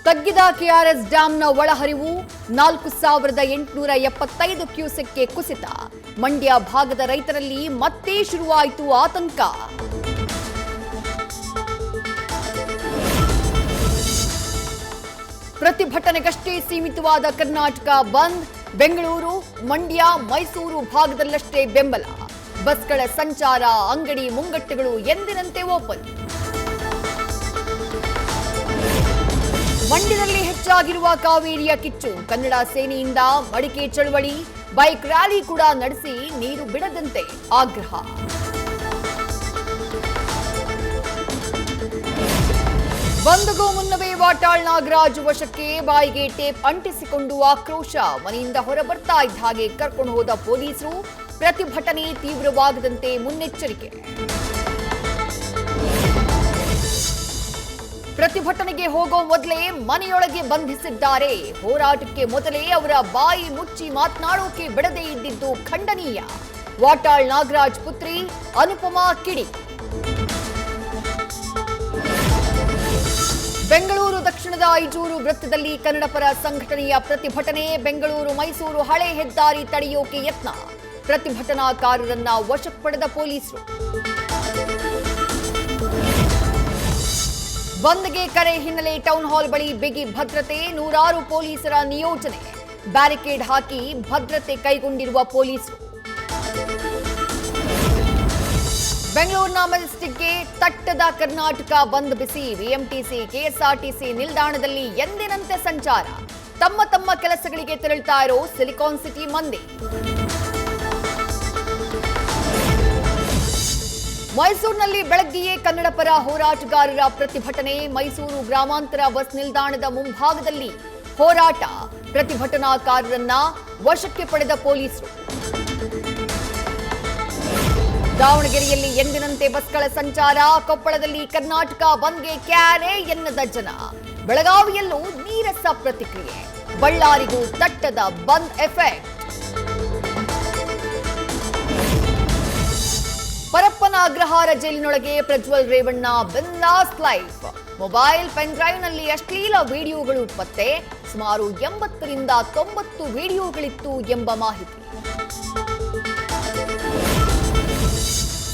ತಗ್ಗಿದ ಕೆಆರ್ಎಸ್ ಡ್ಯಾಂನ ಒಳಹರಿವು 4875 ಕ್ಯೂಸೆಕ್ಗೆ ಕುಸಿತ. ಮಂಡ್ಯ ಭಾಗದ ರೈತರಲ್ಲಿ ಮತ್ತೆ ಶುರುವಾಯಿತು ಆತಂಕ. ಪ್ರತಿಭಟನೆಗಷ್ಟೇ ಸೀಮಿತವಾದ ಕರ್ನಾಟಕ ಬಂದ್. ಬೆಂಗಳೂರು, ಮಂಡ್ಯ, ಮೈಸೂರು ಭಾಗದಲ್ಲಷ್ಟೇ ಬೆಂಬಲ. ಬಸ್ಗಳ ಸಂಚಾರ, ಅಂಗಡಿ ಮುಂಗಟ್ಟುಗಳು ಎಂದಿನಂತೆ ಓಪನ್. ಮಂಡ್ಯದಲ್ಲಿ ಹೆಚ್ಚಾಗಿರುವ ಕಾವೇರಿಯ ಕಿಚ್ಚು. ಕನ್ನಡ ಸೇನೆಯಿಂದ ಮಡಿಕೆ ಚಳವಳಿ, ಬೈಕ್ ರ್ಯಾಲಿ ಕೂಡ ನಡೆಸಿ ನೀರು ಬಿಡದಂತೆ ಆಗ್ರಹ. ಬಂದ್ಗೂ ಮುನ್ನವೇ ವಾಟಾಳ್ ನಾಗರಾಜ್ ವಶಕ್ಕೆ. ಬಾಯಿಗೆ ಟೇಪ್ ಅಂಟಿಸಿಕೊಂಡು ಆಕ್ರೋಶ. ಮನೆಯಿಂದ ಹೊರಬರ್ತಾ ಇದ್ದ ಹಾಗೆ ಕರ್ಕೊಂಡು ಹೋದ ಪೊಲೀಸರು. ಪ್ರತಿಭಟನೆ ತೀವ್ರವಾಗದಂತೆ ಮುನ್ನೆಚ್ಚರಿಕೆ. ಪ್ರತಿಭಟನೆಗೆ ಹೋಗೋ ಮೊದಲೇ ಮನೆಯೊಳಗೆ ಬಂಧಿಸಿದ್ದಾರೆ. ಹೋರಾಟಕ್ಕೆ ಮೊದಲೇ ಅವರ ಬಾಯಿ ಮುಚ್ಚಿ ಮಾತನಾಡೋಕೆ ಬಿಡದೇ ಇದ್ದಿದ್ದು ಖಂಡನೀಯ. ವಾಟಾಳ್ ನಾಗರಾಜ್ ಪುತ್ರಿ ಅನುಪಮಾ ಕಿಡಿ. ಬೆಂಗಳೂರು ದಕ್ಷಿಣದ ಐಜೂರು ವೃತ್ತದಲ್ಲಿ ಕನ್ನಡಪರ ಸಂಘಟನೆಯ ಪ್ರತಿಭಟನೆ. ಬೆಂಗಳೂರು ಮೈಸೂರು ಹಳೆ ಹೆದ್ದಾರಿ ತಡೆಯೋಕೆ ಯತ್ನ. ಪ್ರತಿಭಟನಾಕಾರರನ್ನ ವಶಕ್ಕೆ ಪಡೆದ ಪೊಲೀಸರು. ಬಂದ್ಗೆ ಕರೆ ಹಿನ್ನೆಲೆ ಟೌನ್ ಹಾಲ್ ಬಳಿ ಬಿಗಿ ಭದ್ರತೆ. 100 ಪೊಲೀಸರ ನಿಯೋಜನೆ. ಬ್ಯಾರಿಕೇಡ್ ಹಾಕಿ ಭದ್ರತೆ ಕೈಗೊಂಡಿರುವ ಪೊಲೀಸರು. ಬೆಂಗಳೂರಿನ ಮೆಜೆಸ್ಟಿಕ್ಗೆ ತಟ್ಟದ ಕರ್ನಾಟಕ ಬಂದ್ ಬಿಸಿ. ಬಿಎಂಟಿಸಿ, ಕೆಎಸ್ಆರ್ಟಿಸಿ ನಿಲ್ದಾಣದಲ್ಲಿ ಎಂದಿನಂತೆ ಸಂಚಾರ. ತಮ್ಮ ತಮ್ಮ ಕೆಲಸಗಳಿಗೆ ತೆರಳುತ್ತಾ ಇರೋ ಸಿಲಿಕಾನ್ ಸಿಟಿ ಮಂದಿ. ಮೈಸೂರಿನಲ್ಲಿ ಬೆಳಗ್ಗೆಯೇ ಕನ್ನಡ ಪರ ಹೋರಾಟಗಾರರ ಪ್ರತಿಭಟನೆ. ಮೈಸೂರು ಗ್ರಾಮಾಂತರ ಬಸ್ ನಿಲ್ದಾಣದ ಮುಂಭಾಗದಲ್ಲಿ ಹೋರಾಟ. ಪ್ರತಿಭಟನಾಕಾರರನ್ನ ವಶಕ್ಕೆ ಪಡೆದ ಪೊಲೀಸರು. ದಾವಣಗೆರೆಯಲ್ಲಿ ಎಂದಿನಂತೆ ಬಸ್ಗಳ ಸಂಚಾರ. ಕೊಪ್ಪಳದಲ್ಲಿ ಕರ್ನಾಟಕ ಬಂದ್ಗೆ ಕ್ಯಾರೆ ಎನ್ನದ ಜನ. ಬೆಳಗಾವಿಯಲ್ಲೂ ನೀರಸ ಪ್ರತಿಕ್ರಿಯೆ. ಬಳ್ಳಾರಿಗೂ ತಟ್ಟದ ಬಂದ್ ಎಫೆಕ್ಟ್. ಪರಪ್ಪನ ಅಗ್ರಹಾರ ಜೈಲಿನೊಳಗೆ ಪ್ರಜ್ವಲ್ ರೇವಣ್ಣ ಬಿಂದಾಸ್ ಲೈಫ್. ಮೊಬೈಲ್ ಪೆನ್ ಡ್ರೈವ್ನಲ್ಲಿ ಅಶ್ಲೀಲ ವಿಡಿಯೋಗಳು ಪತ್ತೆ. ಸುಮಾರು 80 ರಿಂದ 90 ವಿಡಿಯೋಗಳಿತ್ತು ಎಂಬ ಮಾಹಿತಿ.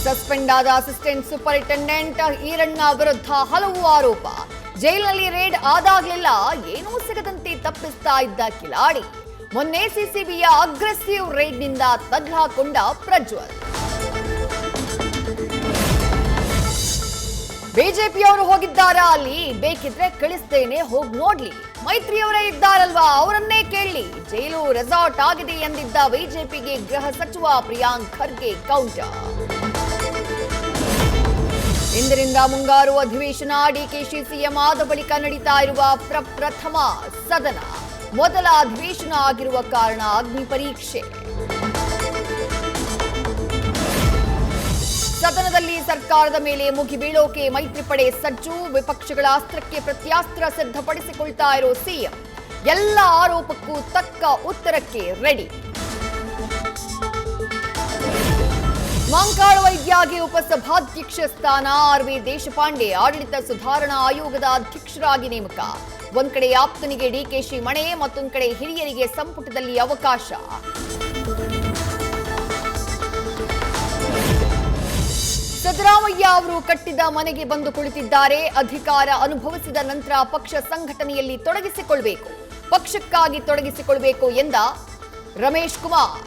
ಸಸ್ಪೆಂಡ್ ಆದ ಅಸಿಸ್ಟೆಂಟ್ ಸೂಪರಿಂಟೆಂಡೆಂಟ್ ಈರಣ್ಣ ವಿರುದ್ಧ ಹಲವು ಆರೋಪ. ಜೈಲಿನಲ್ಲಿ ರೇಡ್ ಆದಾಗ್ಲೆಲ್ಲ ಏನೂ ಸಿಗದಂತೆ ತಪ್ಪಿಸ್ತಾ ಇದ್ದ ಕಿಲಾಡಿ. ಮೊನ್ನೆ ಸಿಸಿಬಿಯ ಅಗ್ರೆಸಿವ್ ರೇಡ್ನಿಂದ ತಗ್ಲಾಕೊಂಡ ಪ್ರಜ್ವಲ್. ಬಿಜೆಪಿಯವರು ಹೋಗಿದ್ದಾರಾ ಅಲ್ಲಿ? ಬೇಕಿದ್ರೆ ಕಳಿಸ್ತೇನೆ, ಹೋಗ್ ನೋಡ್ಲಿ. ಮೈತ್ರಿಯವರೇ ಇದ್ದಾರಲ್ವಾ, ಅವರನ್ನೇ ಕೇಳಿ. ಜೈಲು ರೆಸಾರ್ಟ್ ಆಗಿದೆ ಎಂದಿದ್ದ ಬಿಜೆಪಿಗೆ ಗೃಹ ಸಚಿವ ಪ್ರಿಯಾಂಕ್ ಖರ್ಗೆ ಕೌಂಟರ್. ಇಂದಿನಿಂದ ಮುಂಗಾರು ಅಧಿವೇಶನ. ಡಿಕೆಶಿ ಸಿಎಂ ಆದ ಬಳಿಕ ನಡೀತಾ ಇರುವ ಪ್ರಪ್ರಥಮ ಸದನ. ಮೊದಲ ಅಧಿವೇಶನ ಆಗಿರುವ ಕಾರಣ ಅಗ್ನಿ ಪರೀಕ್ಷೆ. ಸದನದಲ್ಲಿ ಸರ್ಕಾರದ ಮೇಲೆ ಮುಗಿಬೀಳೋಕೆ ಮೈತ್ರಿ ಪಡೆ ಸಜ್ಜು. ವಿಪಕ್ಷಗಳ ಅಸ್ತ್ರಕ್ಕೆ ಪ್ರತ್ಯಾಸ್ತ್ರ ಸಿದ್ಧಪಡಿಸಿಕೊಳ್ತಾ ಇರೋ ಸಿಎಂ. ಎಲ್ಲ ಆರೋಪಕ್ಕೂ ತಕ್ಕ ಉತ್ತರಕ್ಕೆ ರೆಡಿ. ಮಂಕಾಳ ವೈದ್ಯಾಗಿ ಉಪಸಭಾಧ್ಯಕ್ಷ ಸ್ಥಾನ. ಆರ್.ವಿ. ದೇಶಪಾಂಡೆ ಆಡಳಿತ ಸುಧಾರಣಾ ಆಯೋಗದ ಅಧ್ಯಕ್ಷರಾಗಿ ನೇಮಕ. ಒಂದ್ ಕಡೆ ಆಪ್ತನಿಗೆ ಡಿಕೆಶಿ ಮಣೆ, ಮತ್ತೊಂದು ಕಡೆ ಹಿರಿಯರಿಗೆ ಸಂಪುಟದಲ್ಲಿ ಅವಕಾಶ. ಸಿದ್ದರಾಮಯ್ಯ ಅವರು ಕಟ್ಟಿದ ಮನೆಗೆ ಬಂದು ಕುಳಿತಿದ್ದಾರೆ. ಅಧಿಕಾರ ಅನುಭವಿಸಿದ ನಂತರ ಪಕ್ಷ ಸಂಘಟನೆಯಲ್ಲಿ ತೊಡಗಿಸಿಕೊಳ್ಬೇಕು, ಪಕ್ಷಕ್ಕಾಗಿ ತೊಡಗಿಸಿಕೊಳ್ಬೇಕು ಎಂದ ರಮೇಶ್ ಕುಮಾರ್.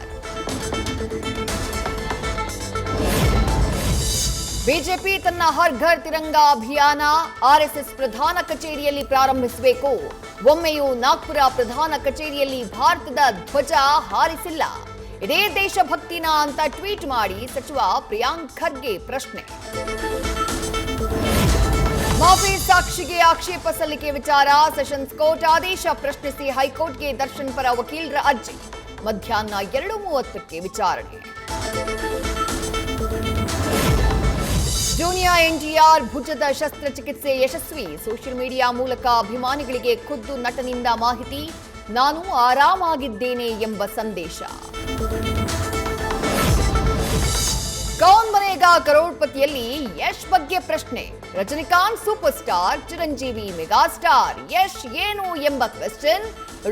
ಬಿಜೆಪಿ ತನ್ನ ಹರ್ ಘರ್ ತಿರಂಗಾ ಅಭಿಯಾನ ಆರ್ಎಸ್ಎಸ್ ಪ್ರಧಾನ ಕಚೇರಿಯಲ್ಲಿ ಪ್ರಾರಂಭಿಸಬೇಕು. ಒಮ್ಮೆಯೂ ನಾಗ್ಪುರ ಪ್ರಧಾನ ಕಚೇರಿಯಲ್ಲಿ ಭಾರತದ ಧ್ವಜ ಹಾರಿಸಿಲ್ಲ. ಇದೇ ದೇಶಭಕ್ತಿನ ಅಂತ ಟ್ವೀಟ್ ಮಾಡಿ ಸಚಿವ ಪ್ರಿಯಾಂಕ್ ಖರ್ಗೆ ಪ್ರಶ್ನೆ. ಮಾಫಿ ಸಾಕ್ಷಿಗೆ ಆಕ್ಷೇಪ ಸಲ್ಲಿಕೆ ವಿಚಾರ. ಸೆಷನ್ಸ್ ಕೋರ್ಟ್ ಆದೇಶ ಪ್ರಶ್ನಿಸಿ ಹೈಕೋರ್ಟ್ಗೆ ದರ್ಶನ್ ಪರ ವಕೀಲರ ಅರ್ಜಿ. ಮಧ್ಯಾಹ್ನ 2:30ಕ್ಕೆ ವಿಚಾರಣೆ. ಜೂನಿಯರ್ ಎನ್ಟಿಆರ್ ಭುಜದ ಶಸ್ತ್ರಚಿಕಿತ್ಸೆ ಯಶಸ್ವಿ. ಸೋಷಿಯಲ್ ಮೀಡಿಯಾ ಮೂಲಕ ಅಭಿಮಾನಿಗಳಿಗೆ ಖುದ್ದು ನಟನಿಂದ ಮಾಹಿತಿ. ನಾನು ಆರಾಮಾಗಿದ್ದೇನೆ ಎಂಬ ಸಂದೇಶ. ಕೌನ್ ಬನೇಗಾ ಕರೋಡ್ಪತಿಯಲ್ಲಿ ಯಶ್ ಬಗ್ಗೆ ಪ್ರಶ್ನೆ. Rajinikanth super star, Chiranjeevi mega star, Yash ಏನು ಎಂಬ ಕ್ವೆಶ್ಚನ್,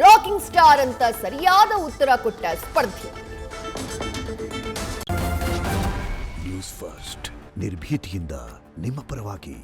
ರಾಕಿಂಗ್ ಸ್ಟಾರ್ ಅಂತ ಸರಿಯಾದ ಉತ್ತರ ಕೊಟ್ಟ ಸ್ಪರ್ಧಿ. ನ್ಯೂಸ್ ಫಸ್ಟ್ ನಿರ್ಭೀತಿಯಿಂದ ನಿಮ್ಮ ಪರವಾಗಿ.